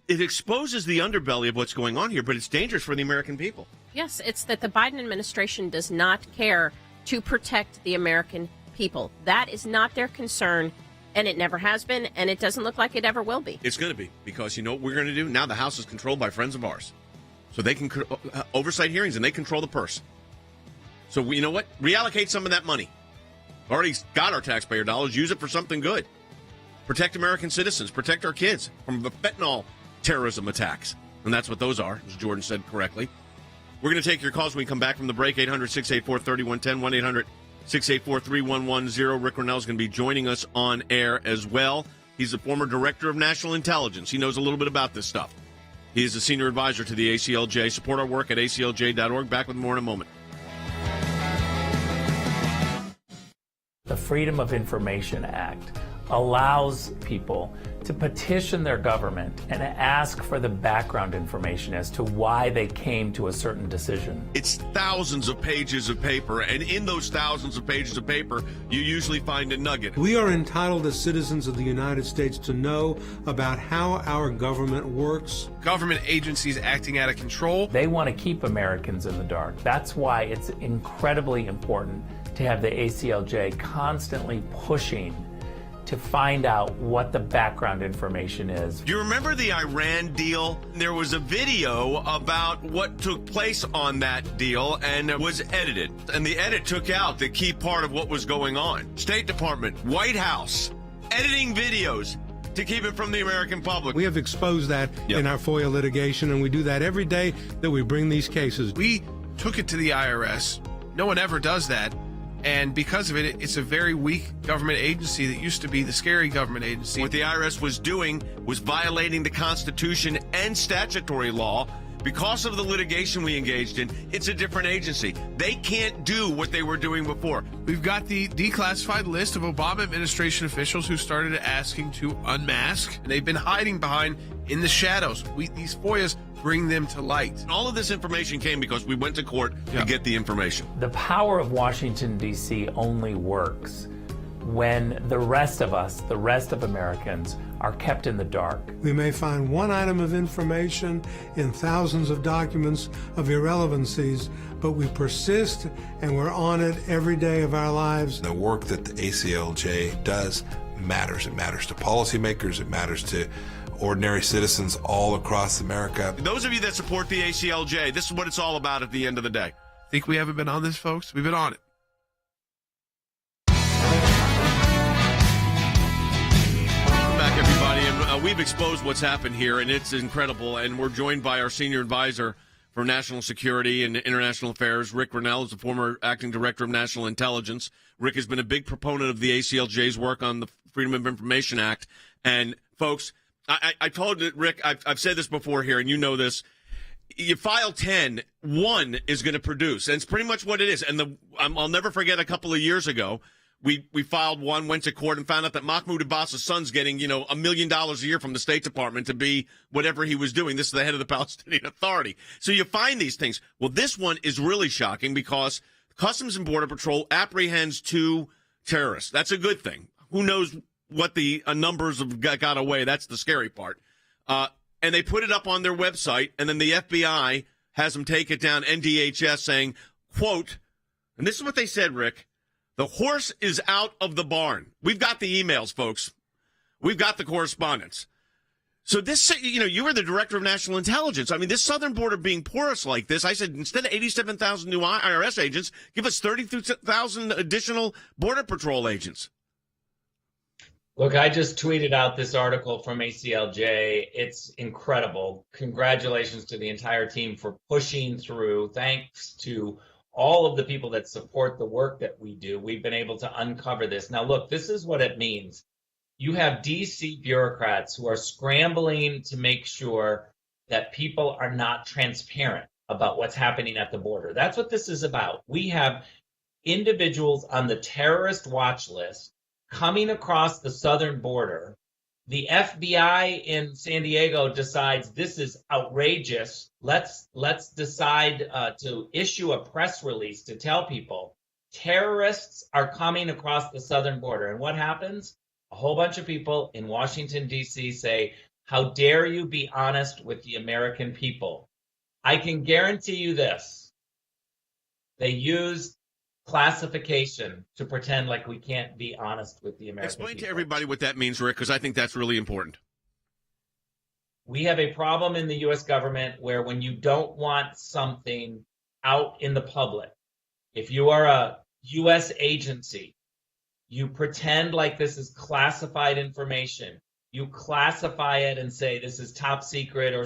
it exposes the underbelly of what's going on here, but it's dangerous for the American people. Yes, it's that the Biden administration does not care to protect the American people. That is not their concern, and it never has been, and it doesn't look like it ever will be. It's going to be, because you know what we're going to do? Now the House is controlled by friends of ours. So they can oversight hearings, and they control the purse. So you know what? Reallocate some of that money. Already got our taxpayer dollars. Use it for something good. Protect American citizens. Protect our kids from the fentanyl terrorism attacks. And that's what those are, as Jordan said correctly. We're going to take your calls when we come back from the break. 800-684-3110, 684-3110. Rick Grenell is going to be joining us on air as well. He's the former director of national intelligence. He knows a little bit about this stuff. He is a senior advisor to the ACLJ. Support our work at aclj.org. Back with more in a moment. The Freedom of Information Act allows people to petition their government and ask for the background information as to why they came to a certain decision. It's thousands of pages of paper, and in those thousands of pages of paper, you usually find a nugget. We are entitled as citizens of the United States to know about how our government works. Government agencies acting out of control. They want to keep Americans in the dark. That's why it's incredibly important to have the ACLJ constantly pushing to find out what the background information is. Do you remember the Iran deal? There was a video about what took place on that deal, and it was edited. And the edit took out the key part of what was going on. State Department, White House, editing videos to keep it from the American public. We have exposed that in our FOIA litigation, and we do that every day that we bring these cases. We took it to the IRS. No one ever does that. And because of it, it's a very weak government agency that used to be the scary government agency. What the IRS was doing was violating the Constitution and statutory law. Because of the litigation we engaged in, it's a different agency. They can't do what they were doing before. We've got the declassified list of Obama administration officials who started asking to unmask. And they've been hiding behind in the shadows. These FOIAs bring them to light. And all of this information came because we went to court to get the information. The power of Washington, D.C. only works when the rest of us, the rest of Americans, are kept in the dark. We may find one item of information in thousands of documents of irrelevancies, but we persist and we're on it every day of our lives. The work that the ACLJ does matters. It matters to policymakers. It matters to ordinary citizens all across America. Those of you that support the ACLJ, this is what it's all about at the end of the day. Think we haven't been on this, folks? We've been on it. Welcome back, everybody. And we've exposed what's happened here, and it's incredible. And we're joined by our senior advisor for national security and international affairs, Rick Grenell, is the former acting director of national intelligence. Rick has been a big proponent of the ACLJ's work on the Freedom of Information Act. And, folks, I told Rick, I've said this before here, and you know this. You file 10, one is going to produce, and it's pretty much what it is. And I'll never forget a couple of years ago, we filed one, went to court, and found out that Mahmoud Abbas's son's getting, $1 million a year from the State Department to be whatever he was doing. This is the head of the Palestinian Authority. So you find these things. Well, this one is really shocking because Customs and Border Patrol apprehends 2 terrorists. That's a good thing. Who knows what the numbers have got away. That's the scary part. And they put it up on their website, and then the FBI has them take it down, NDHS, saying, quote, and this is what they said, Rick, the horse is out of the barn. We've got the emails, folks. We've got the correspondence. So this, you were the director of national intelligence. I mean, this southern border being porous like this, I said, instead of 87,000 new IRS agents, give us 32,000 additional Border Patrol agents. Look, I just tweeted out this article from ACLJ. It's incredible. Congratulations to the entire team for pushing through. Thanks to all of the people that support the work that we do. We've been able to uncover this. Now, look, this is what it means. You have DC bureaucrats who are scrambling to make sure that people are not transparent about what's happening at the border. That's what this is about. We have individuals on the terrorist watch list coming across the southern border. The FBI in San Diego decides this is outrageous. Let's decide to issue a press release to tell people terrorists are coming across the southern border. And what happens? A whole bunch of people in Washington, D.C. say, how dare you be honest with the American people? I can guarantee you this. They used classification to pretend like we can't be honest with the American Explain people. to everybody what that means, Rick, because I think that's really important. We have a problem in the U.S. government where when you don't want something out in the public, if you are a U.S. agency, you pretend like this is classified information. You classify it and say this is top secret, or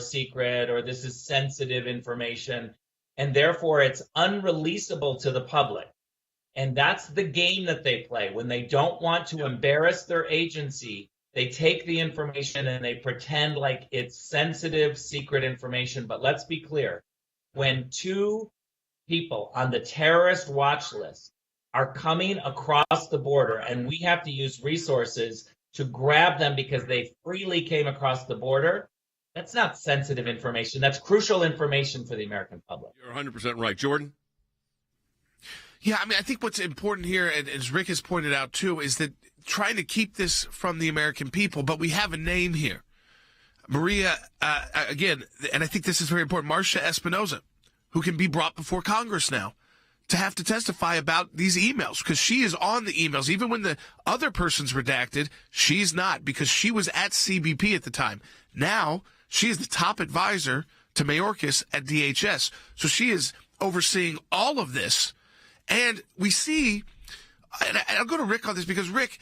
this is sensitive information, and therefore it's unreleasable to the public. And that's the game that they play. When they don't want to embarrass their agency, they take the information and they pretend like it's sensitive, secret information. But let's be clear. When two people on the terrorist watch list are coming across the border and we have to use resources to grab them because they freely came across the border, that's not sensitive information. That's crucial information for the American public. You're 100% right. Jordan? Yeah, I mean, I think what's important here, and as Rick has pointed out too, is that trying to keep this from the American people, but we have a name here. Maria, again, and I think this is very important, Marcia Espinoza, who can be brought before Congress now to have to testify about these emails, because she is on the emails. Even when the other person's redacted, she's not, because she was at CBP at the time. Now, she is the top advisor to Mayorkas at DHS. So she is overseeing all of this. And we see, and I'll go to Rick on this, because Rick,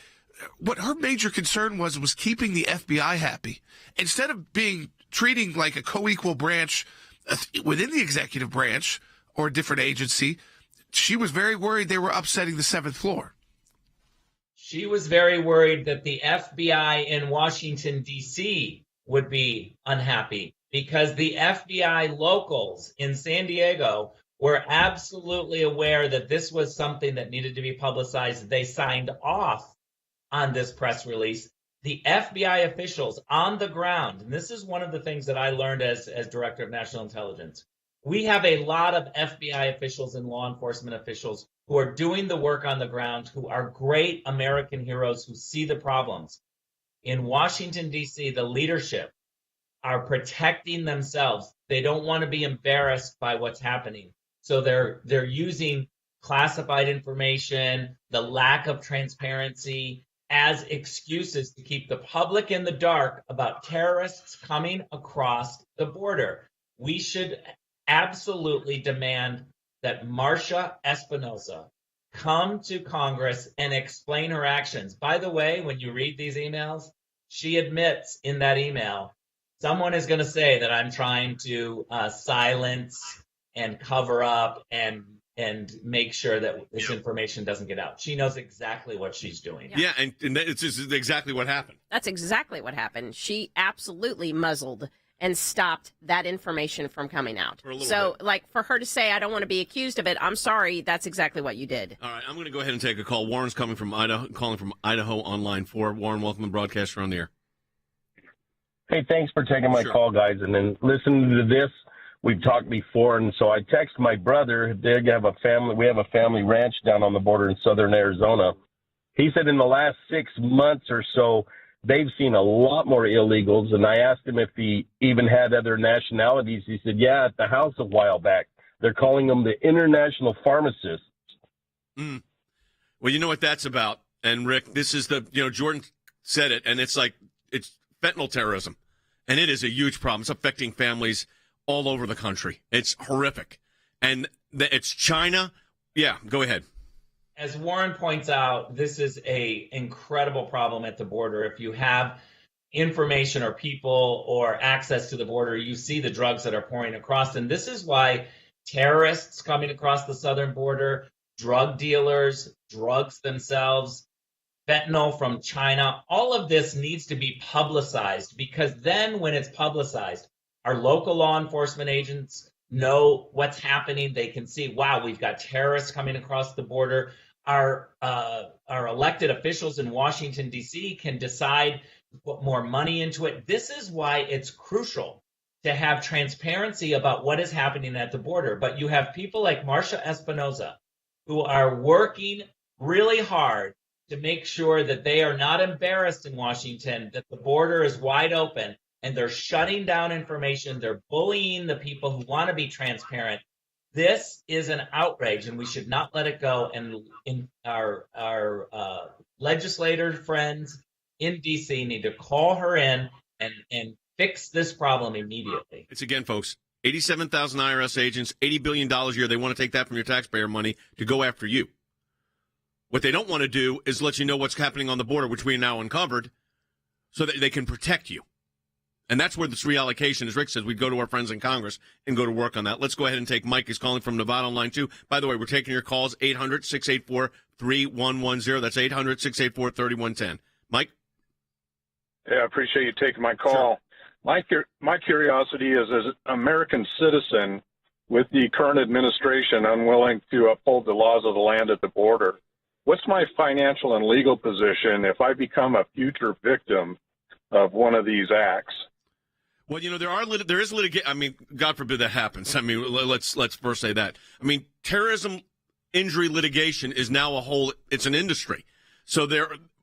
what her major concern was keeping the FBI happy. Instead of treating like a co-equal branch within the executive branch or a different agency, she was very worried they were upsetting the seventh floor. She was very worried that the FBI in Washington, D.C. would be unhappy because the FBI locals in San Diego were absolutely aware that this was something that needed to be publicized. They signed off on this press release. The FBI officials on the ground, and this is one of the things that I learned as Director of National Intelligence, we have a lot of FBI officials and law enforcement officials who are doing the work on the ground, who are great American heroes who see the problems. In Washington, D.C., the leadership are protecting themselves. They don't want to be embarrassed by what's happening. So they're using classified information, the lack of transparency as excuses to keep the public in the dark about terrorists coming across the border. We should absolutely demand that Marcia Espinoza come to Congress and explain her actions. By the way, when you read these emails, she admits in that email, someone is going to say that I'm trying to silence and cover up and make sure that this information doesn't get out. She knows exactly what she's doing. Yeah, and it's just exactly what happened. That's exactly what happened. She absolutely muzzled and stopped that information from coming out. So, like, for her to say, I don't want to be accused of it, I'm sorry, that's exactly what you did. All right, I'm going to go ahead and take a call. Warren's calling from Idaho on line 4. Warren, welcome to the broadcast. You're on the air. Hey, thanks for taking my call, guys. And then listening to this, we've talked before, and so I text my brother. They have a family. We have a family ranch down on the border in southern Arizona. He said in the last 6 months or so, they've seen a lot more illegals. And I asked him if he even had other nationalities. He said, yeah, at the house a while back. They're calling them the international pharmacists. Mm. Well, you know what that's about. And Rick, this is Jordan said it, and it's fentanyl terrorism. And it is a huge problem. It's affecting families all over the country. It's horrific. And it's China. Yeah, go ahead. As Warren points out, this is an incredible problem at the border. If you have information or people or access to the border, you see the drugs that are pouring across. And this is why terrorists coming across the southern border, drug dealers, drugs themselves, fentanyl from China, all of this needs to be publicized, because then when it's publicized, our local law enforcement agents know what's happening. They can see, wow, we've got terrorists coming across the border. Our elected officials in Washington, D.C. can decide to put more money into it. This is why it's crucial to have transparency about what is happening at the border. But you have people like Marcia Espinoza who are working really hard to make sure that they are not embarrassed in Washington, that the border is wide open, and they're shutting down information. They're bullying the people who want to be transparent. This is an outrage, and we should not let it go. And our legislator friends in D.C. need to call her in and fix this problem immediately. It's again, folks, 87,000 IRS agents, $80 billion a year. They want to take that from your taxpayer money to go after you. What they don't want to do is let you know what's happening on the border, which we now uncovered, so that they can protect you. And that's where this reallocation, as Rick says, we go to our friends in Congress and go to work on that. Let's go ahead and take Mike. He's calling from Nevada on line 2. By the way, we're taking your calls, 800-684-3110. That's 800-684-3110. Mike? Yeah, I appreciate you taking my call. Sure. My curiosity is, as an American citizen, with the current administration unwilling to uphold the laws of the land at the border, what's my financial and legal position if I become a future victim of one of these acts? Well, there is litigation. I mean, God forbid that happens. I mean, let's first say that. I mean, terrorism injury litigation is now it's an industry. So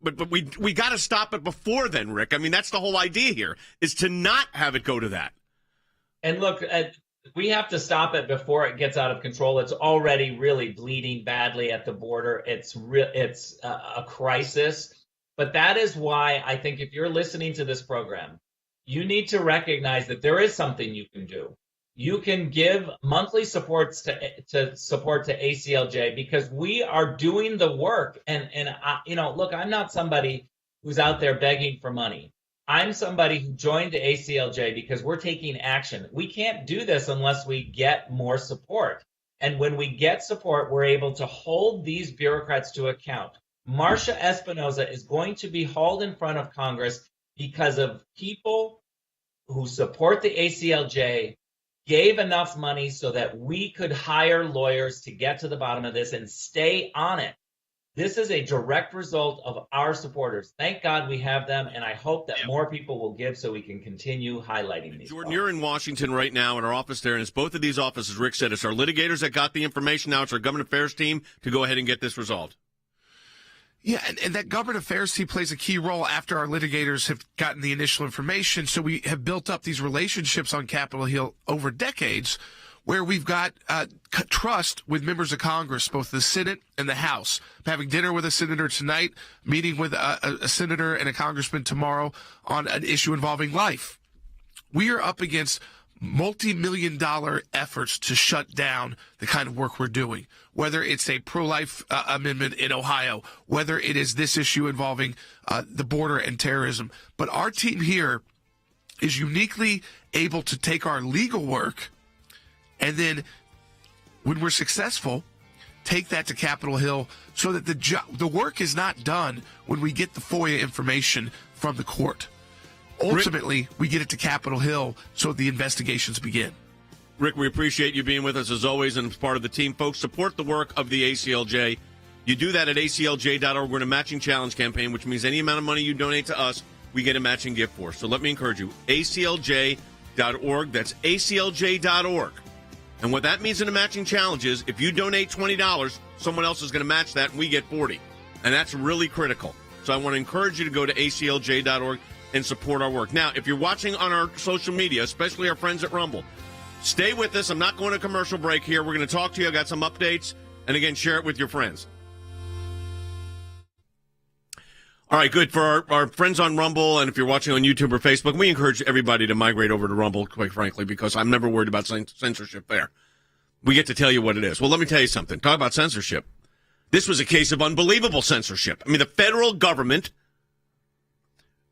but we got to stop it before then, Rick. I mean, that's the whole idea here, is to not have it go to that. And look, we have to stop it before it gets out of control. It's already really bleeding badly at the border. It's a crisis. But that is why I think if you're listening to this program, you need to recognize that there is something you can do. You can give monthly support to ACLJ, because we are doing the work. And look, I'm not somebody who's out there begging for money. I'm somebody who joined the ACLJ because we're taking action. We can't do this unless we get more support. And when we get support, we're able to hold these bureaucrats to account. Marcia Espinoza is going to be hauled in front of Congress because of people who support the ACLJ, gave enough money so that we could hire lawyers to get to the bottom of this and stay on it. This is a direct result of our supporters. Thank God we have them, and I hope that more people will give so we can continue highlighting these. Jordan, you're in Washington right now in our office there, and it's both of these offices, Rick said. It's our litigators that got the information. Now it's our government affairs team to go ahead and get this resolved. Yeah, and that government affairs team plays a key role after our litigators have gotten the initial information. So we have built up these relationships on Capitol Hill over decades where we've got trust with members of Congress, both the Senate and the House. I'm having dinner with a senator tonight, meeting with a senator and a congressman tomorrow on an issue involving life. We are up against multi-million-dollar efforts to shut down the kind of work we're doing, whether it's a pro-life amendment in Ohio, whether it is this issue involving the border and terrorism. But our team here is uniquely able to take our legal work and then, when we're successful, take that to Capitol Hill so that the work is not done when we get the FOIA information from the court. Ultimately, we get it to Capitol Hill so the investigations begin. Rick, we appreciate you being with us as always and as part of the team. Folks, support the work of the ACLJ. You do that at ACLJ.org. We're in a matching challenge campaign, which means any amount of money you donate to us, we get a matching gift for. So let me encourage you, ACLJ.org. That's ACLJ.org. And what that means in a matching challenge is if you donate $20, someone else is going to match that, and we get $40. And that's really critical. So I want to encourage you to go to ACLJ.org and support our work. Now, if you're watching on our social media, especially our friends at Rumble, stay with us. I'm not going to commercial break here. We're going to talk to you. I got some updates. And again, share it with your friends. All right, good. For our friends on Rumble, and if you're watching on YouTube or Facebook, we encourage everybody to migrate over to Rumble, quite frankly, because I'm never worried about censorship there. We get to tell you what it is. Well, let me tell you something. Talk about censorship. This was a case of unbelievable censorship. I mean, the federal government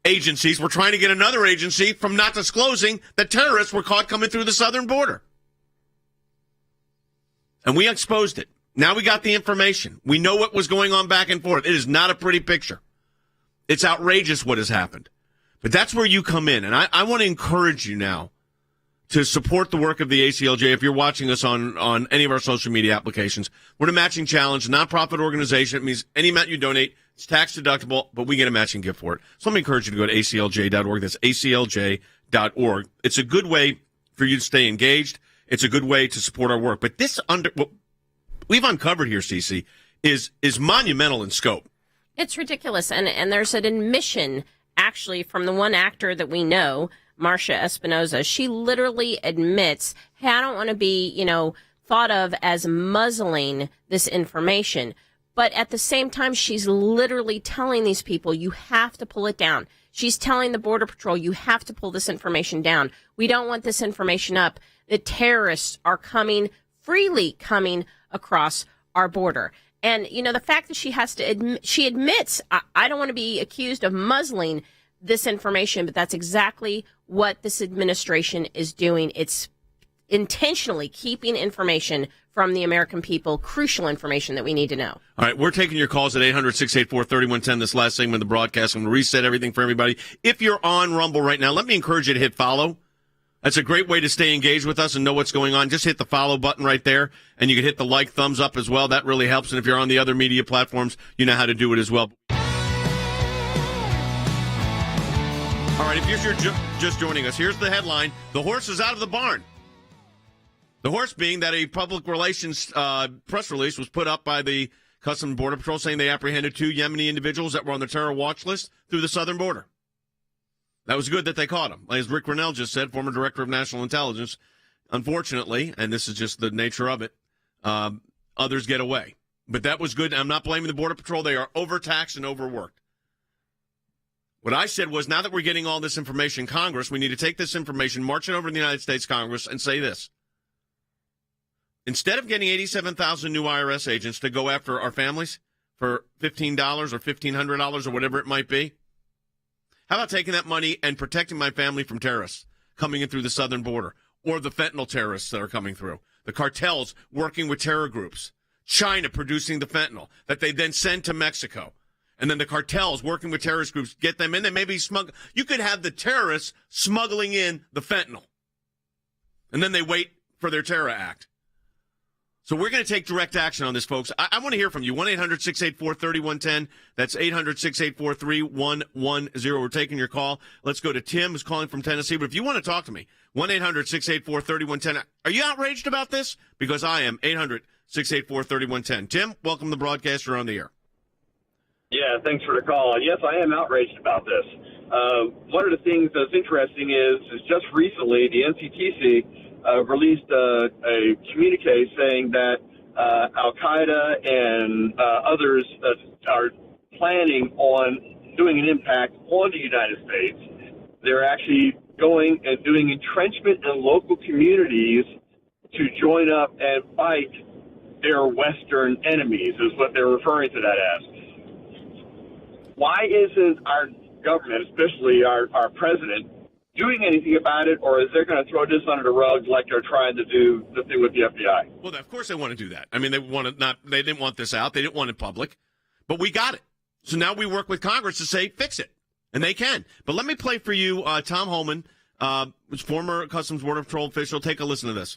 agencies were trying to get another agency from not disclosing that terrorists were caught coming through the southern border. And we exposed it. Now we got the information. We know what was going on back and forth. It is not a pretty picture. It's outrageous what has happened. But that's where you come in. And I want to encourage you now to support the work of the ACLJ. If you're watching us on any of our social media applications, we're in a matching challenge, a nonprofit organization. It means any amount you donate, it's tax deductible, but we get a matching gift for it. So let me encourage you to go to ACLJ.org. That's ACLJ.org. It's a good way for you to stay engaged. It's a good way to support our work. But what we've uncovered here, Cece, is monumental in scope. It's ridiculous. And there's an admission, actually, from the one actor that we know, Marcia Espinoza. She literally admits, hey, I don't want to be, thought of as muzzling this information. But at the same time, she's literally telling these people, you have to pull it down. She's telling the Border Patrol, you have to pull this information down. We don't want this information up. The terrorists are freely coming across our border. And, the fact that she has to she admits, I don't want to be accused of muzzling this information, but that's exactly what this administration is doing. It's intentionally keeping information from the American people, crucial information that we need to know. All right, we're taking your calls at 800-684-3110, this last segment of the broadcast. I'm going to reset everything for everybody. If you're on Rumble right now, let me encourage you to hit follow. That's a great way to stay engaged with us and know what's going on. Just hit the follow button right there, and you can hit the like, thumbs up as well. That really helps. And if you're on the other media platforms, you know how to do it as well. All right, if you're just joining us, here's the headline. The horse is out of the barn. The horse being that a public relations press release was put up by the Customs and Border Patrol saying they apprehended 2 Yemeni individuals that were on the terror watch list through the southern border. That was good that they caught them. As Rick Grenell just said, former director of national intelligence, unfortunately, and this is just the nature of it, others get away. But that was good. I'm not blaming the Border Patrol. They are overtaxed and overworked. What I said was, now that we're getting all this information, Congress, we need to take this information, march it over to the United States Congress, and say this. Instead of getting 87,000 new IRS agents to go after our families for $15 or $1,500 or whatever it might be, how about taking that money and protecting my family from terrorists coming in through the southern border, or the fentanyl terrorists that are coming through, the cartels working with terror groups, China producing the fentanyl that they then send to Mexico, and then the cartels working with terrorist groups get them in. They maybe smuggle. You could have the terrorists smuggling in the fentanyl, and then they wait for their terror act. So we're going to take direct action on this, folks. I want to hear from you. 1-800-684-3110. That's 800-684-3110. We're taking your call. Let's go to Tim, who's calling from Tennessee. But if you want to talk to me, 1-800-684-3110. Are you outraged about this? Because I am. 800-684-3110. Tim, welcome to the broadcast. You're on the air. Yeah, thanks for the call. Yes, I am outraged about this. One of the things that's interesting is just recently the NCTC released a communique saying that Al-Qaeda and others are planning on doing an impact on the United States. They're actually going and doing entrenchment in local communities to join up and fight their Western enemies, is what they're referring to that as. Why isn't our government, especially our president, doing anything about it, or is they going to throw this under the rug like they're trying to do the thing with the FBI? Well, of course they want to do that. I mean, they didn't want this out. They didn't want it public, but we got it. So now we work with Congress to say, fix it. And they can. But let me play for you Tom Holman, former Customs Border Patrol official. Take a listen to this.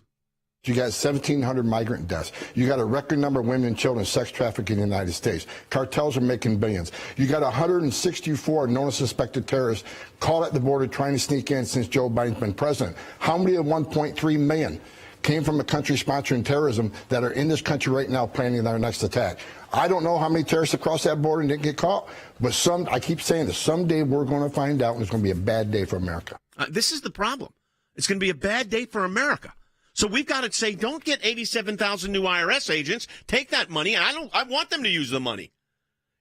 You got 1,700 migrant deaths. You got a record number of women and children sex trafficked in the United States. Cartels are making billions. You got 164 known suspected terrorists caught at the border trying to sneak in since Joe Biden's been president. How many of 1.3 million came from a country sponsoring terrorism that are in this country right now planning their next attack? I don't know how many terrorists across that border and didn't get caught, but I keep saying this, someday we're going to find out, and it's going to be a bad day for America. This is the problem. It's going to be a bad day for America. So we've got to say, don't get 87,000 new IRS agents. Take that money, and I want them to use the money.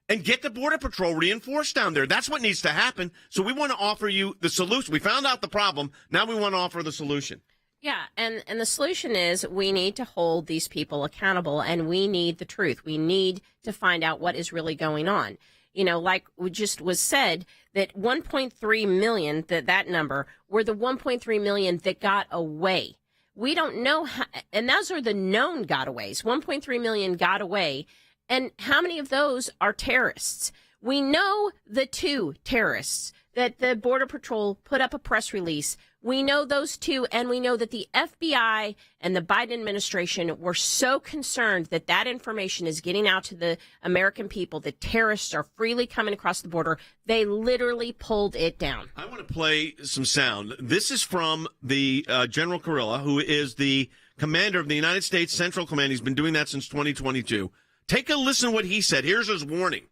And get the Border Patrol reinforced down there. That's what needs to happen. So we want to offer you the solution. We found out the problem. Now we want to offer the solution. Yeah, and the solution is we need to hold these people accountable, and we need the truth. We need to find out what is really going on. You know, like we just was said, that 1.3 million, that number, were the 1.3 million that got away. We don't know how, and those are the known gotaways. 1.3 million got away. And how many of those are terrorists? We know the 2 terrorists that the Border Patrol put up a press release. We know those 2, and we know that the FBI and the Biden administration were so concerned that that information is getting out to the American people, that terrorists are freely coming across the border. They literally pulled it down. I want to play some sound. This is from the General Kurilla, who is the commander of the United States Central Command. He's been doing that since 2022. Take a listen to what he said. Here's his warning.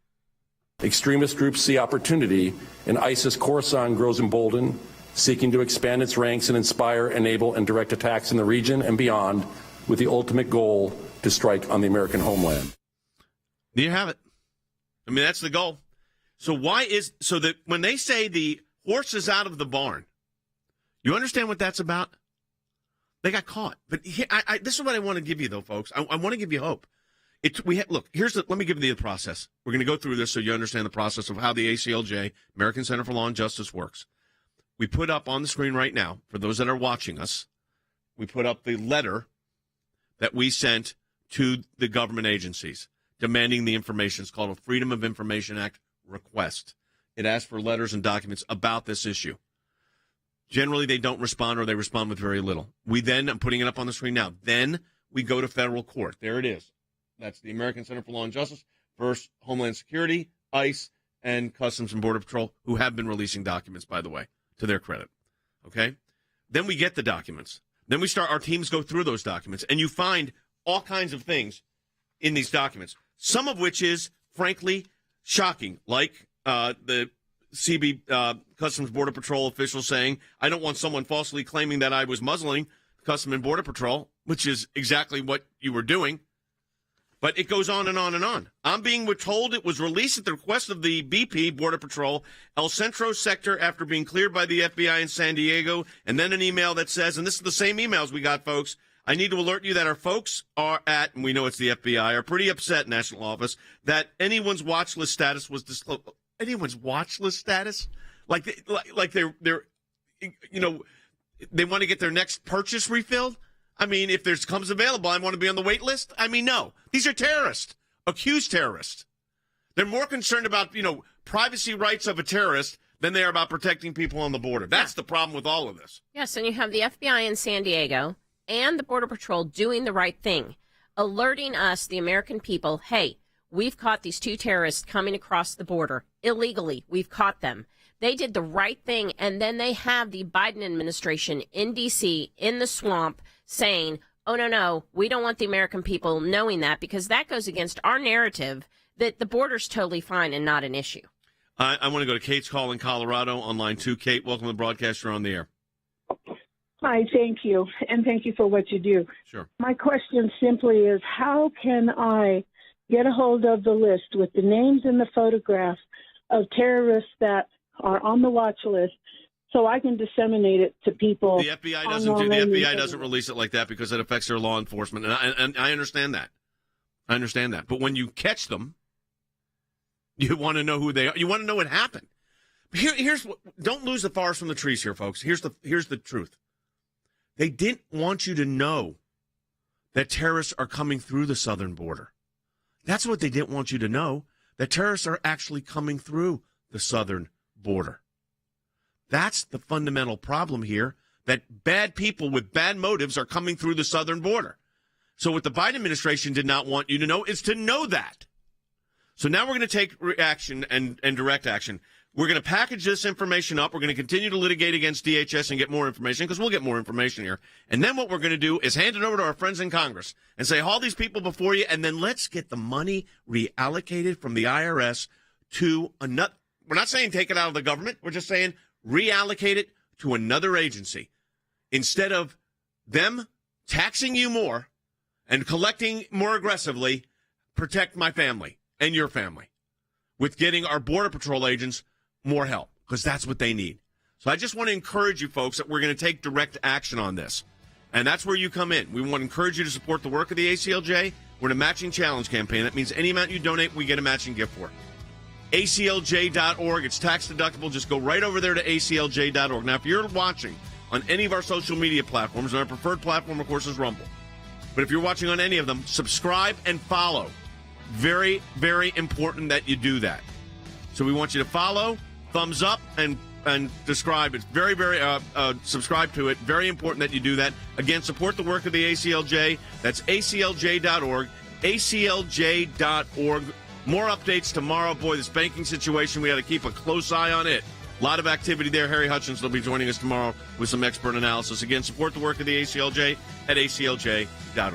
Extremist groups see opportunity, and ISIS Khorasan grows emboldened, seeking to expand its ranks and inspire, enable, and direct attacks in the region and beyond, with the ultimate goal to strike on the American homeland. There you have it. I mean, that's the goal. So that when they say the horse is out of the barn, you understand what that's about? They got caught. But this is what I want to give you, though, folks. I want to give you hope. Look, let me give you the process. We're going to go through this so you understand the process of how the ACLJ, American Center for Law and Justice, works. We put up on the screen right now, for those that are watching us, we put up the letter that we sent to the government agencies demanding the information. It's called a Freedom of Information Act request. It asks for letters and documents about this issue. Generally, they don't respond, or they respond with very little. I'm putting it up on the screen now. Then we go to federal court. There it is. That's the American Center for Law and Justice versus Homeland Security, ICE, and Customs and Border Patrol, who have been releasing documents, by the way, to their credit. Okay? Then we get the documents. Then our teams go through those documents, and you find all kinds of things in these documents, some of which is, frankly, shocking, like the CB Customs Border Patrol official saying, I don't want someone falsely claiming that I was muzzling Customs and Border Patrol, which is exactly what you were doing. But it goes on and on and on. I'm being told it was released at the request of the BP, Border Patrol, El Centro sector after being cleared by the FBI in San Diego. And then an email that says, and this is the same emails we got, folks, I need to alert you that our folks are at, and we know it's the FBI, are pretty upset, National Office, that anyone's watch list status was disclosed. Anyone's watch list status? Like they're they want to get their next purchase refilled? I mean, if there's comes available, I want to be on the wait list? I mean, no. These are terrorists, accused terrorists. They're more concerned about, privacy rights of a terrorist than they are about protecting people on the border. That's the problem with all of this. Yes, and you have the FBI in San Diego and the Border Patrol doing the right thing, alerting us, the American people, hey, we've caught these two terrorists coming across the border illegally. We've caught them. They did the right thing, and then they have the Biden administration in D.C., in the swamp, saying, oh, no, we don't want the American people knowing that, because that goes against our narrative that the border's totally fine and not an issue. I want to go to Kate's call in Colorado on line 2. Kate, welcome to the broadcast. You're on the air. Hi, thank you, and thank you for what you do. Sure. My question simply is, how can I get a hold of the list with the names and the photographs of terrorists that are on the watch list so I can disseminate it to people? The FBI doesn't release it like that because it affects their law enforcement, and I understand that. But when you catch them, you want to know who they are. You want to know what happened. Don't lose the forest from the trees here, folks. Here's the truth. They didn't want you to know that terrorists are coming through the southern border. That's what they didn't want you to know, that terrorists are actually coming through the southern border. That's the fundamental problem here, that bad people with bad motives are coming through the southern border. So what the Biden administration did not want you to know is to know that. So now we're going to take action and direct action. We're going to package this information up. We're going to continue to litigate against DHS and get more information, because we'll get more information here. And then what we're going to do is hand it over to our friends in Congress and say, haul these people before you, and then let's get the money reallocated from the IRS to another. We're not saying take it out of the government. We're just saying reallocate it to another agency. Instead of them taxing you more and collecting more aggressively, protect my family and your family with getting our Border Patrol agents more help, because that's what they need. So I just want to encourage you folks that we're going to take direct action on this. And that's where you come in. We want to encourage you to support the work of the ACLJ. We're in a matching challenge campaign. That means any amount you donate, we get a matching gift for. ACLJ.org. It's tax deductible. Just go right over there to ACLJ.org. Now, if you're watching on any of our social media platforms, and our preferred platform, of course, is Rumble. But if you're watching on any of them, subscribe and follow. Very, very important that you do that. So we want you to follow, thumbs up, and subscribe. It's very, very, subscribe to it. Very important that you do that. Again, support the work of the ACLJ. That's ACLJ.org. ACLJ.org. More updates tomorrow. Boy, this banking situation, we got to keep a close eye on it. A lot of activity there. Harry Hutchins will be joining us tomorrow with some expert analysis. Again, support the work of the ACLJ at ACLJ.org.